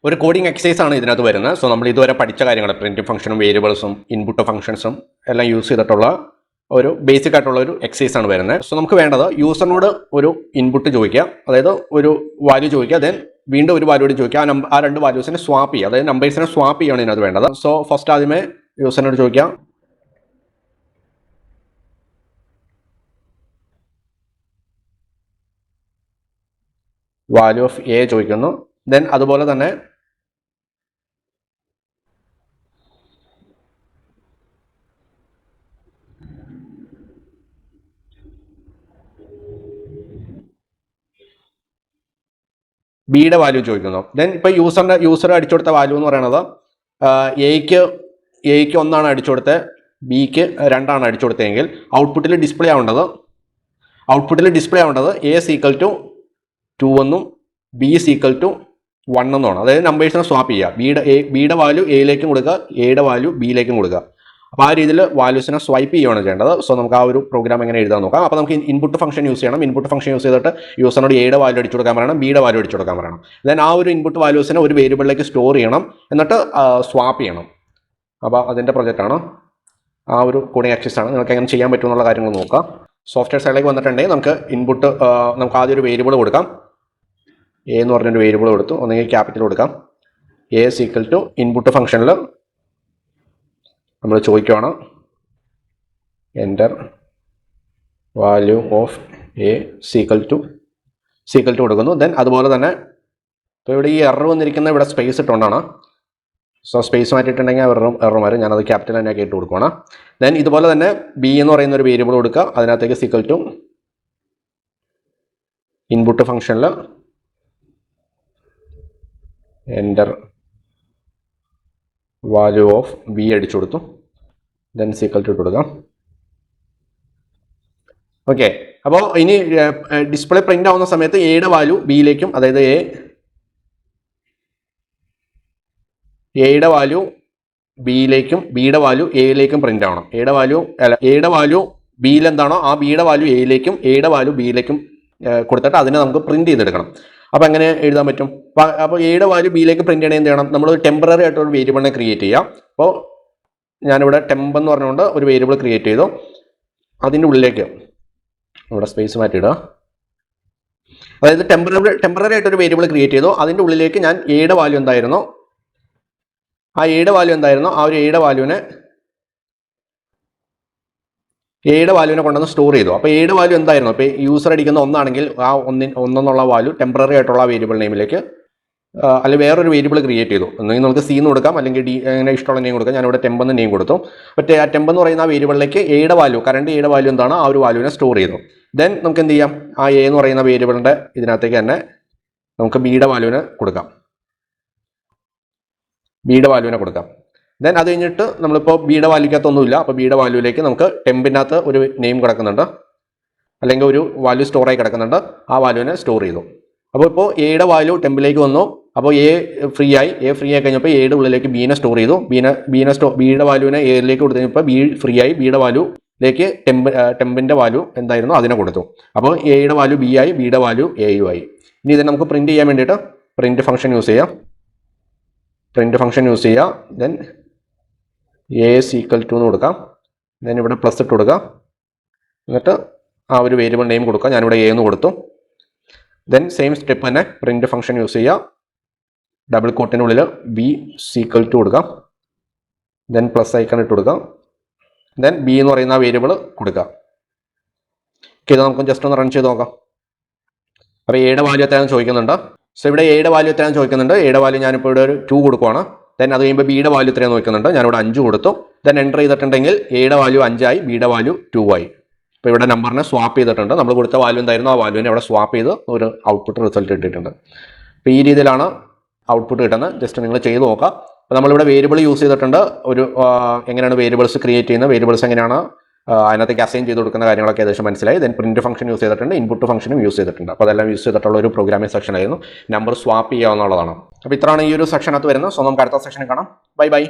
ഒരു coding exercise ആണ് ഇതിനകത്ത് വരുന്നത്. സോ നമ്മൾ ഇതുവരെ പഠിച്ച കാര്യങ്ങൾ പ്രിന്റ് ഫംഗ്ഷനും വേരിയബിൾസും ഇൻപുട്ട് ഫംഗ്ഷൻസും എല്ലാം യൂസ് ചെയ്തിട്ടുള്ള ഒരു ബേസിക് ആയിട്ടുള്ള ഒരു എക്സസൈസ് ആണ് വരുന്നത്. സോ നമുക്ക് വേണ്ടത് യൂസറിനോട് ഒരു ഇൻപുട്ട് ചോദിക്കുക, അതായത് ഒരു വാല്യൂ ചോദിക്കുക, ദെൻ വീണ്ടും ഒരു വാല്യൂടി ചോദിക്കുക. ആ രണ്ട് വാല്യൂസിനെ സ്വാപ്പ് ചെയ്യുക, അതായത് നമ്പേഴ്സിനെ സ്വാപ്പ് ചെയ്യാണ് ഇതിനകത്ത് വേണ്ടത്. സോ ഫസ്റ്റ് ആദ്യമേ യൂസറിനോട് ചോദിക്കാം വാല്യൂ ഓഫ് എ ചോദിക്കുന്നു. ദെൻ അതുപോലെ തന്നെ ബിയുടെ വാല്യൂ ചോദിക്കുന്നു. ദെൻ ഇപ്പോൾ യൂസർ അടിച്ചു കൊടുത്ത വാല്യൂ എന്ന് പറയുന്നത് എയ്ക്ക് 1 അടിച്ചു കൊടുത്ത് ബിക്ക് 2 അടിച്ചു കൊടുത്തതെങ്കിൽ ഔട്ട്പുട്ടിൽ ഡിസ്പ്ലേ ആവേണ്ടത് എ ഈക്വൽ ടു 2 എന്നും ബി ഈക്വൽ ടു 1 എന്നുമാണ്. അതായത് നമ്പേഴ്സിനെ സ്വാപ്പ് ചെയ്യുക. ബിയുടെ വാല്യൂ എയിലേക്കും കൊടുക്കുക, എയുടെ വാല്യൂ ബിയിലേക്കും കൊടുക്കുക. അപ്പോൾ ആ രീതിയിൽ വാല്യൂസിനെ സ്വൈപ്പ് ചെയ്യുകയാണ് ചെയ്യേണ്ടത്. സോ നമുക്ക് ആ ഒരു പ്രോഗ്രാം എങ്ങനെ എഴുതാൻ നോക്കാം. അപ്പോൾ നമുക്ക് ഇൻപുട്ട് ഫംഗ്ഷൻ യൂസ് ചെയ്യണം. ഇൻപുട്ട് ഫംഗ്ഷൻ യൂസ് ചെയ്തിട്ട് യൂസറിനോട് എയുടെ വാല്യൂ അടിച്ചു കൊടുക്കാൻ പറയണം, ബിയുടെ വാല്യൂ അടിച്ചു കൊടുക്കാൻ പറയണം. ദെൻ ആ ഒരു ഇൻപുട്ട് വാല്യൂസിനെ ഒരു വേരിയബിളിലേക്ക് സ്റ്റോർ ചെയ്യണം, എന്നിട്ട് സ്വാപ്പ് ചെയ്യണം. അപ്പോൾ അതിൻ്റെ പ്രൊജക്റ്റാണ്, ആ ഒരു കോഡിംഗ് എക്സസൈസ് ആണ്. നിങ്ങൾക്ക് എങ്ങനെ ചെയ്യാൻ പറ്റുമെന്നുള്ള കാര്യങ്ങൾ നോക്കാം. സോഫ്റ്റ്വെയർ സൈഡിലേക്ക് വന്നിട്ടുണ്ടെങ്കിൽ നമുക്ക് നമുക്ക് ആദ്യം ഒരു വേരിയബിൾ കൊടുക്കാം. എ എന്ന് പറഞ്ഞൊരു വേരിയബിൾ കൊടുത്തു, ഒന്നെങ്കിൽ ക്യാപിറ്റൽ കൊടുക്കാം. എ ഈക്വൽ ടു ഇൻപുട്ട് ഫംഗ്ഷനിൽ നമ്മൾ ചോദിക്കുകയാണ് enter value of a equal to കൊടുക്കുന്നു. ദെൻ അതുപോലെ തന്നെ ഇപ്പോൾ ഇവിടെ ഈ എറർ വന്നിരിക്കുന്ന ഇവിടെ സ്പേസ് ഇട്ടുകൊണ്ടാണ്. സോ സ്പേസ് മാറ്റിയിട്ടുണ്ടെങ്കിൽ എറർ വരും. ഞാനത് ക്യാപിറ്റൽ തന്നെ ആക്കി ഇട്ട് കൊടുക്കുകയാണ്. ദെൻ ഇതുപോലെ തന്നെ ബി എന്ന് പറയുന്ന ഒരു വേരിയബിൾ കൊടുക്കുക. അതിനകത്തേക്ക് ഈക്വൽ ടു ഇൻപുട്ട് ഫംഗ്ഷനിൽ എൻ്റർ വാല്യൂ ഓഫ് ബി അടിച്ചു കൊടുത്തു. ദെൻ ഈക്വൽ ടു കൊടുക്കാം. ഓക്കെ, അപ്പോൾ ഇനി ഡിസ്പ്ലേ പ്രിന്റ് ആവുന്ന സമയത്ത് എയുടെ വാല്യൂ ബിയിലേക്കും, അതായത് എയുടെ വാല്യൂ ബിയിലേക്കും ബിയുടെ വാല്യൂ എയിലേക്കും പ്രിന്റ് ആവണം. എയുടെ വാല്യൂ ബിയിൽ എന്താണോ ആ ബിയുടെ വാല്യൂ എയിലേക്കും എയുടെ വാല്യൂ ബിയിലേക്കും കൊടുത്തിട്ട് അതിനെ നമുക്ക് പ്രിന്റ് ചെയ്തെടുക്കണം. അപ്പോൾ എങ്ങനെ എഴുതാൻ പറ്റും? അപ്പോൾ എയുടെ വാല്യൂ ബിയിലേക്ക് പ്രിന്റ് ചെയ്യണമെങ്കിൽ എന്ത് ചെയ്യണം? നമ്മൾ ടെമ്പററി ആയിട്ടൊരു വേരിയബിളിനെ ക്രിയേറ്റ് ചെയ്യാം. അപ്പോൾ ഞാനിവിടെ ടെമ്പ് എന്ന് പറഞ്ഞുകൊണ്ട് ഒരു വേരിയബിൾ ക്രിയേറ്റ് ചെയ്തു. അതിൻ്റെ ഉള്ളിലേക്ക് ഇവിടെ സ്പേസ് മാറ്റിയിടുക. അതായത് ടെമ്പററി ആയിട്ടൊരു വേരിയബിൾ ക്രിയേറ്റ് ചെയ്തു. അതിൻ്റെ ഉള്ളിലേക്ക് ഞാൻ എയുടെ വാല്യൂ എന്തായിരുന്നോ ആ എയുടെ ഒരു എയുടെ വാല്യൂവിനെ കൊണ്ടുവന്ന് സ്റ്റോർ ചെയ്തു. അപ്പോൾ എയുടെ വാല്യൂ എന്തായിരുന്നു? അപ്പോൾ യൂസർ അടിക്കുന്ന 1 ആണെങ്കിൽ ആ 1 എന്നുള്ള വാല്യൂ ടെമ്പററി ആയിട്ടുള്ള വേരിയബിൾ നെയിമിലേക്ക് അല്ലെങ്കിൽ വേറൊരു വേരിയബിൾ ക്രിയേറ്റ് ചെയ്തു. ഒന്നെങ്കിൽ നമുക്ക് സി എന്ന് കൊടുക്കാം, അല്ലെങ്കിൽ ഡി, അങ്ങനെ ഇഷ്ടമുള്ള നെയിം കൊടുക്കാം. ഞാനിവിടെ ടെമ്പ് എന്ന് നെയിം കൊടുത്തു. പക്ഷേ ആ ടെമ്പ് എന്ന് പറയുന്ന ആ വേരിയബിളിലേക്ക് കറണ്ട് എയുടെ വാല്യൂ എന്താണ് ആ ഒരു വാല്യൂവിനെ സ്റ്റോർ ചെയ്തു. ദെൻ നമുക്ക് എന്ത് ചെയ്യാം? ആ എ എന്ന് പറയുന്ന വേരിയബിളിൻ്റെ ഇതിനകത്തേക്ക് തന്നെ നമുക്ക് ബിയുടെ വാല്യൂവിനെ കൊടുക്കാം. ദെൻ അത് കഴിഞ്ഞിട്ട് നമ്മളിപ്പോൾ ബിയുടെ വാല്യൂക്കകത്തൊന്നുമില്ല. അപ്പോൾ ബിയുടെ വാല്യൂവിലേക്ക് നമുക്ക് ടെമ്പിനകത്ത് ഒരു നെയിം കിടക്കുന്നുണ്ട്, അല്ലെങ്കിൽ ഒരു വാല്യൂ സ്റ്റോറായി കിടക്കുന്നുണ്ട്. ആ വാല്യൂവിനെ സ്റ്റോർ ചെയ്തു. അപ്പോൾ ഇപ്പോൾ എയുടെ വാല്യൂ ടെമ്പിലേക്ക് വന്നു. അപ്പോൾ എ ഫ്രീ ആയി കഴിഞ്ഞപ്പോൾ എയുടെ ഉള്ളിലേക്ക് ബീനെ സ്റ്റോർ ചെയ്തു. ബിയുടെ വാല്യൂവിനെ എയിലേക്ക് കൊടുത്തു കഴിഞ്ഞപ്പോൾ ബി ഫ്രീ ആയി. ബിയുടെ വാല്യൂലേക്ക് ടെമ്പിൻ്റെ വാല്യൂ എന്തായിരുന്നു അതിനെ കൊടുത്തു. അപ്പോൾ എയുടെ വാല്യൂ ബി ആയി, ബിയുടെ വാല്യൂ എയും ആയി. ഇനി ഇതിനെ നമുക്ക് പ്രിന്റ് ചെയ്യാൻ വേണ്ടിയിട്ട് പ്രിന്റ് ഫംഗ്ഷൻ യൂസ് ചെയ്യാം. ദെൻ എ ഈക്വൽ ടു എന്ന് കൊടുക്കാം. ദെൻ ഇവിടെ പ്ലസ് ഇട്ട് കൊടുക്കാം. എന്നിട്ട് ആ ഒരു വേരിയബിൾ നെയിം കൊടുക്കാം. ഞാനിവിടെ എ എന്ന് കൊടുത്തു. ദെൻ സെയിം സ്റ്റെപ്പ് തന്നെ പ്രിന്റ് ഫംഗ്ഷൻ യൂസ് ചെയ്യുക. ഡബിൾ കോട്ടിൻ്റെ ഉള്ളിൽ ബി ഈക്വൽ ടു കൊടുക്കാം. ദെൻ പ്ലസ് ഐക്കൺ ഇട്ട് കൊടുക്കാം. ദെൻ ബി എന്ന് പറയുന്ന വേരിയബിൾ കൊടുക്കാം. ഇത് നമുക്ക് ജസ്റ്റ് ഒന്ന് റൺ ചെയ്ത് നോക്കാം. അപ്പോൾ എയുടെ വാല്യൂ എത്രയാണെന്ന് ചോദിക്കുന്നുണ്ട്. സോ ഇവിടെ എയുടെ വാല്യൂ എത്രയാണെന്ന് ചോദിക്കുന്നുണ്ട്. എയുടെ വാല്യൂ ഞാനിപ്പോൾ ഇവിടെ ഒരു 2 കൊടുക്കുവാണ്. ദെൻ അത് കഴിയുമ്പോൾ ബിയുടെ വാല്യൂ എത്രയാണെന്ന് ചോദിക്കുന്നുണ്ട്. ഞാനിവിടെ 5 കൊടുത്തു. ദെൻ എൻ്റർ ചെയ്തിട്ടുണ്ടെങ്കിൽ എയുടെ വാല്യൂ 5 ആയി, ബിയുടെ വാല്യൂ 2 ആയി. ഇപ്പോൾ ഇവിടെ നമ്പറിനെ സ്വാപ്പ് ചെയ്തിട്ടുണ്ട്. നമ്മൾ കൊടുത്ത വാല്യൂ എന്തായിരുന്നു ആ വാല്യൂവിനെ ഇവിടെ സ്വാപ്പ് ചെയ്ത് ഒരു ഔട്ട്പുട്ട് റിസൾട്ട് ഇട്ടിട്ടുണ്ട്. അപ്പോൾ ഈ രീതിയിലാണ് ഔട്ട്പുട്ട് കിട്ടുന്നത്. ജസ്റ്റ് നിങ്ങൾ ചെയ്ത് നോക്കുക. അപ്പോൾ നമ്മളിവിടെ വേരിയബിൾ യൂസ് ചെയ്തിട്ടുണ്ട്. എങ്ങനെയാണ് വേരിയബിൾസ് ക്രിയേറ്റ് ചെയ്യുന്നത്, വേരിയബിൾസ് എങ്ങനെയാണ് അതിനകത്തേക്ക് അസൈൻ ചെയ്ത് കൊടുക്കുന്ന കാര്യങ്ങളൊക്കെ ഏകദേശം മനസ്സിലായി. ദെൻ പ്രിന്റ് ഫംഗ്ഷൻ യൂസ് ചെയ്തിട്ടുണ്ട്, ഇൻപുട്ട് ഫംഗ്ഷനും യൂസ് ചെയ്തിട്ടുണ്ട്. അപ്പോൾ അതെല്ലാം യൂസ് ചെയ്തിട്ടുള്ള ഒരു പ്രോഗ്രാമിംഗ് സെക്ഷൻ ആയിരുന്നു. നമ്പർ സ്വാപ്പ് ചെയ്യാവുന്നതാണ്. അപ്പോൾ ഇത്രയാണ് ഈ ഒരു സെക്ഷനകത്ത് വരുന്നത്. സോ നമുക്ക് അടുത്ത സെക്ഷനിൽ കാണാം. ബൈ.